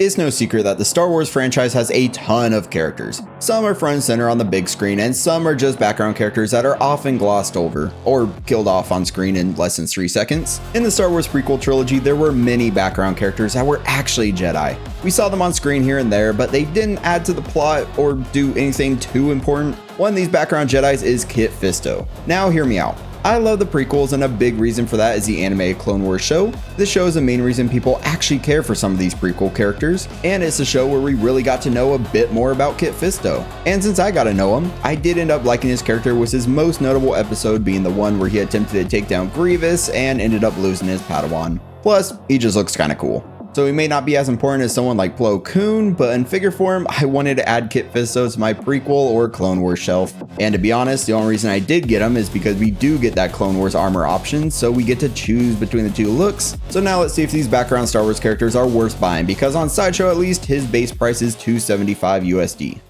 It's no secret that the Star Wars franchise has a ton of characters. Some are front and center on the big screen, and some are just background characters that are often glossed over, or killed off on screen in less than 3 seconds. In the Star Wars prequel trilogy, there were many background characters that were actually Jedi. We saw them on screen here and there, but they didn't add to the plot or do anything too important. One of these background Jedis is Kit Fisto. Now hear me out. I love the prequels, and a big reason for that is the animated Clone Wars show. This show is the main reason people actually care for some of these prequel characters, and it's a show where we really got to know a bit more about Kit Fisto. And since I got to know him, I did end up liking his character, with his most notable episode being the one where he attempted to take down Grievous and ended up losing his Padawan. Plus, he just looks kinda cool. So he may not be as important as someone like Plo Koon, but in figure form, I wanted to add Kit Fisto to my prequel or Clone Wars shelf. And to be honest, the only reason I did get him is because we do get that Clone Wars armor option, so we get to choose between the two looks. So now let's see if these background Star Wars characters are worth buying, because on Sideshow at least, his base price is $275 USD.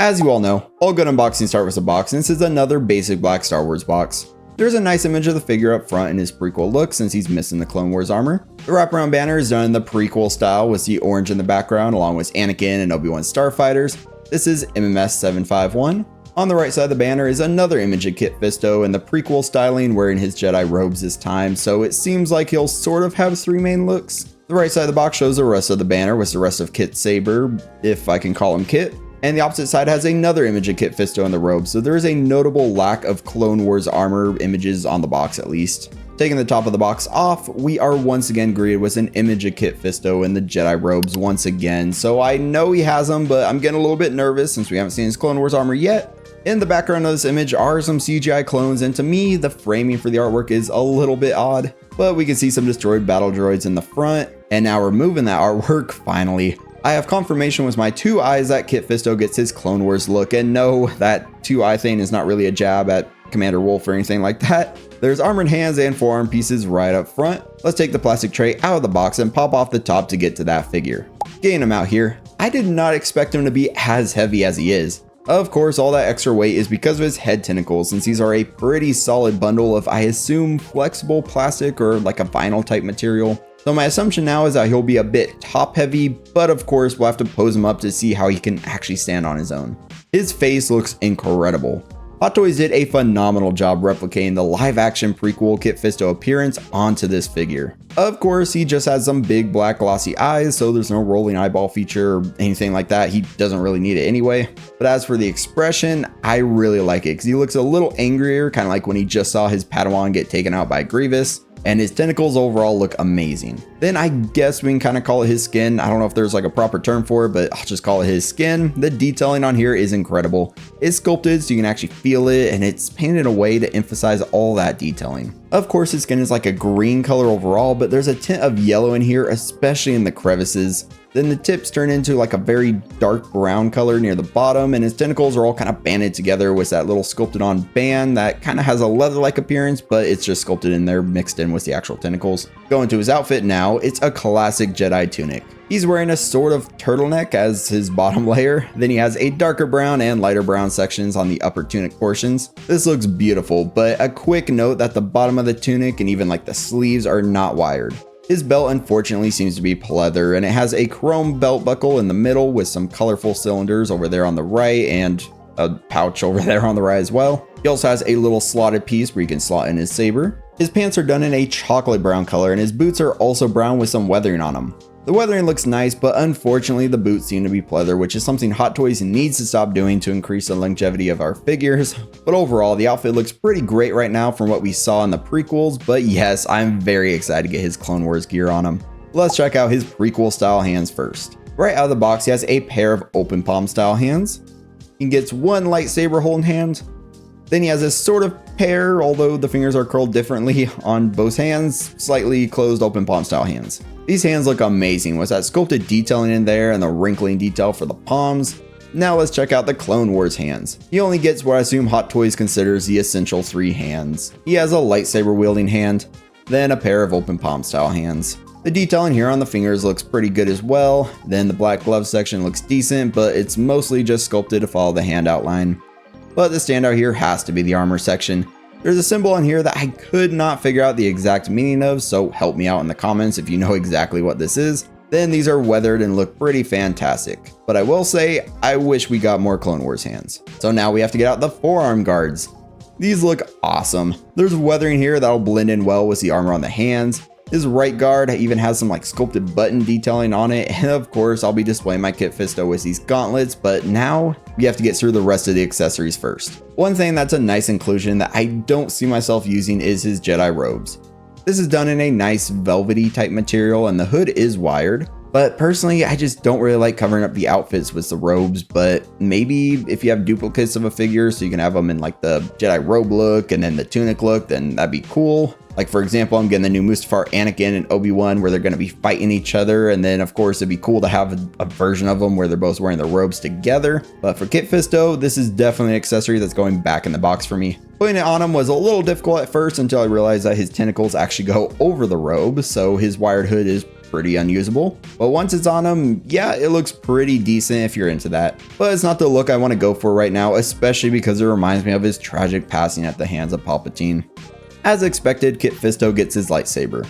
As you all know, all good unboxings start with a box, and this is another basic black Star Wars box. There's a nice image of the figure up front in his prequel look, since he's missing the Clone Wars armor. The wraparound banner is done in the prequel style with the orange in the background, along with Anakin and Obi-Wan starfighters. This is MMS 751. On the right side of the banner is another image of Kit Fisto in the prequel styling, wearing his Jedi robes this time, so it seems like he'll sort of have 3 main looks. The right side of the box shows the rest of the banner with the rest of Kit's saber, if I can call him Kit. And the opposite side has another image of Kit Fisto in the robe, so there is a notable lack of Clone Wars armor images on the box at least. Taking the top of the box off, we are once again greeted with an image of Kit Fisto in the Jedi robes once again, so I know he has them, but I'm getting a little bit nervous since we haven't seen his Clone Wars armor yet. In the background of this image are some CGI clones, and to me, the framing for the artwork is a little bit odd, but we can see some destroyed battle droids in the front, and now removing that artwork, finally. I have confirmation with my 2 eyes that Kit Fisto gets his Clone Wars look, and no, that 2-eye thing is not really a jab at Commander Wolf or anything like that. There's armored hands and forearm pieces right up front. Let's take the plastic tray out of the box and pop off the top to get to that figure. Getting him out here, I did not expect him to be as heavy as he is. Of course, all that extra weight is because of his head tentacles, since these are a pretty solid bundle of, I assume, flexible plastic or like a vinyl type material. So my assumption now is that he'll be a bit top heavy, but of course we'll have to pose him up to see how he can actually stand on his own. His face looks incredible. Hot Toys did a phenomenal job replicating the live action prequel Kit Fisto appearance onto this figure. Of course, he just has some big black glossy eyes, so there's no rolling eyeball feature or anything like that. He doesn't really need it anyway. But as for the expression, I really like it because he looks a little angrier, kind of like when he just saw his Padawan get taken out by Grievous. And his tentacles overall look amazing. Then I guess we can kind of call it his skin. I don't know if there's like a proper term for it, but I'll just call it his skin. The detailing on here is incredible. It's sculpted so you can actually feel it, and it's painted in a way to emphasize all that detailing. Of course, his skin is like a green color overall, but there's a tint of yellow in here, especially in the crevices. Then the tips turn into like a very dark brown color near the bottom, and his tentacles are all kind of banded together with that little sculpted on band that kind of has a leather-like appearance, but it's just sculpted in there, mixed in with the actual tentacles. Going to his outfit now, it's a classic Jedi tunic. He's wearing a sort of turtleneck as his bottom layer. Then he has a darker brown and lighter brown sections on the upper tunic portions. This looks beautiful, but a quick note that the bottom of the tunic and even like the sleeves are not wired. His belt unfortunately seems to be pleather, and it has a chrome belt buckle in the middle with some colorful cylinders over there on the right and a pouch over there on the right as well. He also has a little slotted piece where you can slot in his saber. His pants are done in a chocolate brown color, and his boots are also brown with some weathering on them. The weathering looks nice, but unfortunately the boots seem to be pleather, which is something Hot Toys needs to stop doing to increase the longevity of our figures. But overall, the outfit looks pretty great right now from what we saw in the prequels, but yes, I'm very excited to get his Clone Wars gear on him. Let's check out his prequel style hands first. Right out of the box, he has a pair of open palm style hands. He gets one lightsaber holding hand. Then he has this sort of pair, although the fingers are curled differently on both hands, slightly closed open palm style hands. These hands look amazing with that sculpted detailing in there and the wrinkling detail for the palms. Now let's check out the Clone Wars hands. He only gets what I assume Hot Toys considers the essential 3 hands. He has a lightsaber wielding hand, then a pair of open palm style hands. The detailing here on the fingers looks pretty good as well. Then the black glove section looks decent, but it's mostly just sculpted to follow the hand outline. But the standout here has to be the armor section. There's a symbol on here that I could not figure out the exact meaning of, so help me out in the comments if you know exactly what this is. then these are weathered and look pretty fantastic. But I will say, I wish we got more Clone Wars hands. So now we have to get out the forearm guards. These look awesome. There's weathering here that'll blend in well with the armor on the hands. His right guard even has some like sculpted button detailing on it, and of course I'll be displaying my Kit Fisto with these gauntlets, but now we have to get through the rest of the accessories first. One thing that's a nice inclusion that I don't see myself using is his Jedi robes. This is done in a nice velvety type material and the hood is wired, but personally I just don't really like covering up the outfits with the robes, but maybe if you have duplicates of a figure so you can have them in like the Jedi robe look and then the tunic look, then that'd be cool. Like for example, I'm getting the new Mustafar Anakin and Obi-Wan where they're going to be fighting each other, and then of course it'd be cool to have a version of them where they're both wearing their robes together. But for Kit Fisto, this is definitely an accessory that's going back in the box for me. Putting it on him was a little difficult at first until I realized that his tentacles actually go over the robe, so his wired hood is pretty unusable. But once it's on him, yeah, it looks pretty decent if you're into that. But it's not the look I want to go for right now, especially because it reminds me of his tragic passing at the hands of Palpatine. As expected, Kit Fisto gets his lightsaber.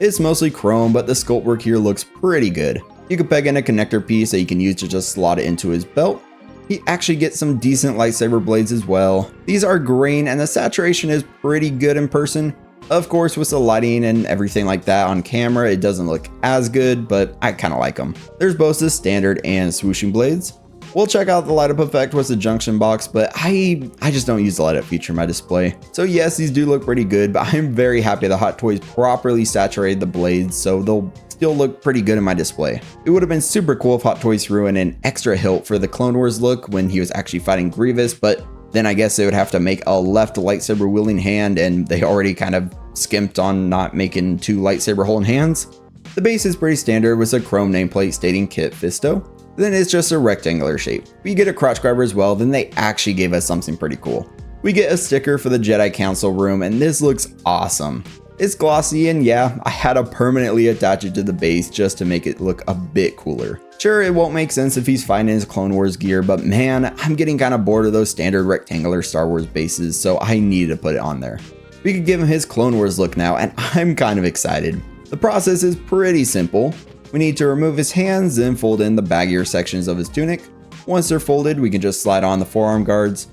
It's mostly chrome, but the sculpt work here looks pretty good. You can peg in a connector piece that you can use to just slot it into his belt. He actually gets some decent lightsaber blades as well. These are green and the saturation is pretty good in person. Of course, with the lighting and everything like that on camera, it doesn't look as good, but I kind of like them. There's both the standard and swooshing blades. We'll check out the light up effect with the junction box, but I just don't use the light up feature in my display. So yes, these do look pretty good, but I'm very happy the Hot Toys properly saturated the blades, so they'll still look pretty good in my display. It would have been super cool if Hot Toys threw in an extra hilt for the Clone Wars look when he was actually fighting Grievous, but then I guess they would have to make a left lightsaber wielding hand, and they already kind of skimped on not making two lightsaber holding hands. The base is pretty standard with a chrome nameplate stating Kit Fisto. Then it's just a rectangular shape. We get a crotch grabber as well, then they actually gave us something pretty cool. We get a sticker for the Jedi Council room, and this looks awesome. It's glossy, and yeah, I had to permanently attach it to the base just to make it look a bit cooler. Sure, it won't make sense if he's fighting his Clone Wars gear, but man, I'm getting kind of bored of those standard rectangular Star Wars bases, so I needed to put it on there. We could give him his Clone Wars look now, and I'm kind of excited. The process is pretty simple. We need to remove his hands, then fold in the baggier sections of his tunic. Once they're folded, we can just slide on the forearm guards.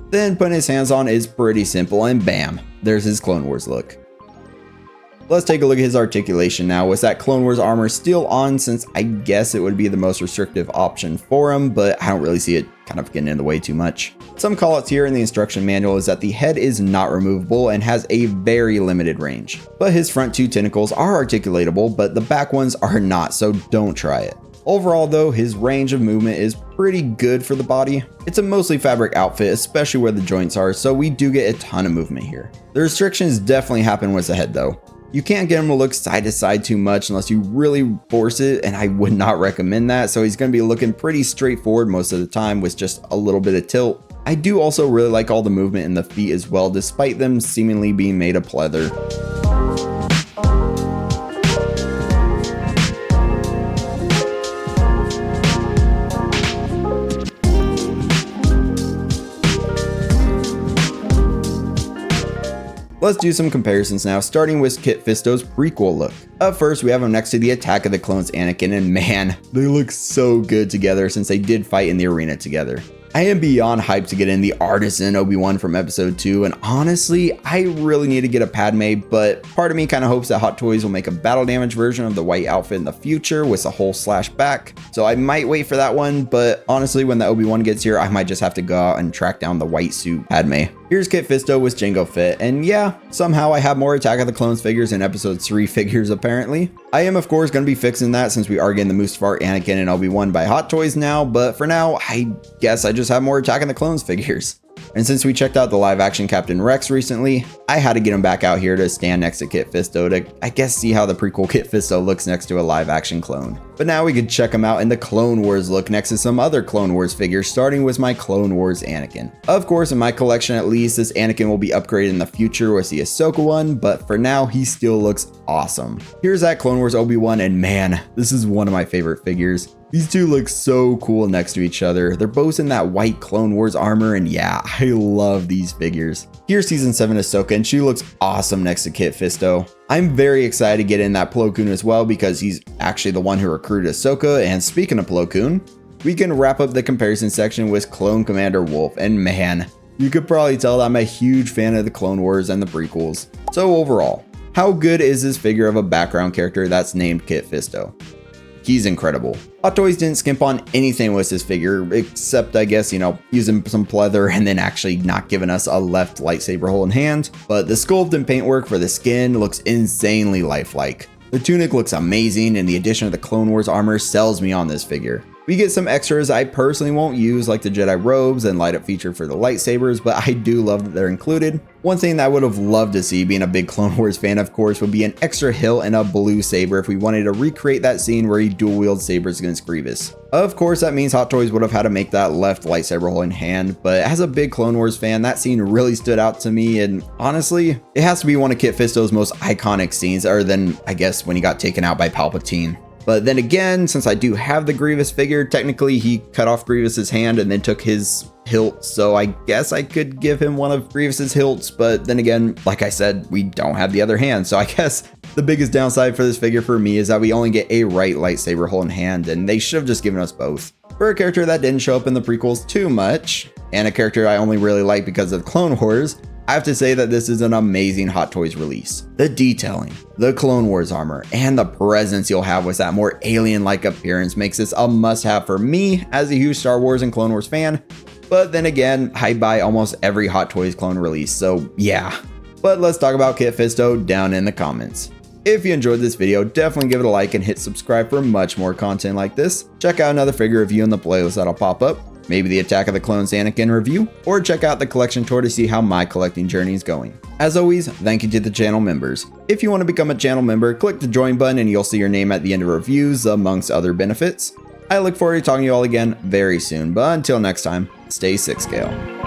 Then putting his hands on is pretty simple, and bam, there's his Clone Wars look. Let's take a look at his articulation now. With that Clone Wars armor still on, since I guess it would be the most restrictive option for him, but I don't really see it kind of getting in the way too much. Some callouts here in the instruction manual is that the head is not removable and has a very limited range. But his front two tentacles are articulatable, but the back ones are not, so don't try it. Overall though, his range of movement is pretty good for the body. It's a mostly fabric outfit, especially where the joints are, so we do get a ton of movement here. The restrictions definitely happen with the head though. You can't get him to look side to side too much unless you really force it, and I would not recommend that, so he's going to be looking pretty straightforward most of the time with just a little bit of tilt. I do also really like all the movement in the feet as well, despite them seemingly being made of pleather. Let's do some comparisons now, starting with Kit Fisto's prequel look. Up first, we have him next to the Attack of the Clones Anakin, and man, they look so good together since they did fight in the arena together. I am beyond hyped to get in the Artisan Obi-Wan from episode 2, and honestly, I really need to get a Padme, but part of me kind of hopes that Hot Toys will make a battle damage version of the white outfit in the future with a whole slash back, so I might wait for that one, but honestly, when the Obi-Wan gets here, I might just have to go out and track down the white suit Padme. Here's Kit Fisto with Jango Fett, and yeah, somehow I have more Attack of the Clones figures than episode 3 figures apparently. I am of course going to be fixing that since we are getting the Mustafar Anakin and Obi-Wan by Hot Toys now, but for now, I guess I just have more Attack of the Clones figures. And since we checked out the live action Captain Rex recently, I had to get him back out here to stand next to Kit Fisto to, I guess, see how the prequel Kit Fisto looks next to a live action clone. But now we could check him out in the Clone Wars look next to some other Clone Wars figures, starting with my Clone Wars Anakin. Of course, in my collection at least, this Anakin will be upgraded in the future with the Ahsoka one, but for now, he still looks awesome. Here's that Clone Wars Obi-Wan, and man, this is one of my favorite figures. These two look so cool next to each other. They're both in that white Clone Wars armor, and yeah, I love these figures. Here's Season 7 Ahsoka, and she looks awesome next to Kit Fisto. I'm very excited to get in that Plo Koon as well because he's actually the one who recruited Ahsoka, and speaking of Plo Koon, we can wrap up the comparison section with Clone Commander Wolf, and man, you could probably tell that I'm a huge fan of the Clone Wars and the prequels. So overall, how good is this figure of a background character that's named Kit Fisto? He's incredible. Hot Toys didn't skimp on anything with this figure, except I guess, using some pleather and then actually not giving us a left lightsaber hole in hand. But the sculpt and paintwork for the skin looks insanely lifelike. The tunic looks amazing, and the addition of the Clone Wars armor sells me on this figure. We get some extras I personally won't use, like the Jedi Robes and light up feature for the lightsabers, but I do love that they're included. One thing that I would have loved to see, being a big Clone Wars fan of course, would be an extra hilt and a blue saber if we wanted to recreate that scene where he dual wields sabers against Grievous. Of course, that means Hot Toys would have had to make that left lightsaber hole in hand, but as a big Clone Wars fan, that scene really stood out to me, and honestly, it has to be one of Kit Fisto's most iconic scenes, other than, I guess, when he got taken out by Palpatine. But then again, since I do have the Grievous figure, technically he cut off Grievous's hand and then took his hilt, so I guess I could give him one of Grievous's hilts, but then again, like I said, we don't have the other hand, so I guess the biggest downside for this figure for me is that we only get a right lightsaber hole in hand, and they should have just given us both. For a character that didn't show up in the prequels too much, and a character I only really like because of the Clone Wars, I have to say that this is an amazing Hot Toys release. The detailing, the Clone Wars armor, and the presence you'll have with that more alien-like appearance makes this a must-have for me as a huge Star Wars and Clone Wars fan. But then again, I buy almost every Hot Toys clone release, so yeah. But let's talk about Kit Fisto down in the comments. If you enjoyed this video, definitely give it a like and hit subscribe for much more content like this. Check out another figure review in the playlist that'll pop up. Maybe the Attack of the Clones Anakin review, or check out the collection tour to see how my collecting journey is going. As always, thank you to the channel members. If you want to become a channel member, click the join button and you'll see your name at the end of reviews, amongst other benefits. I look forward to talking to you all again very soon, but until next time, stay 6 scale.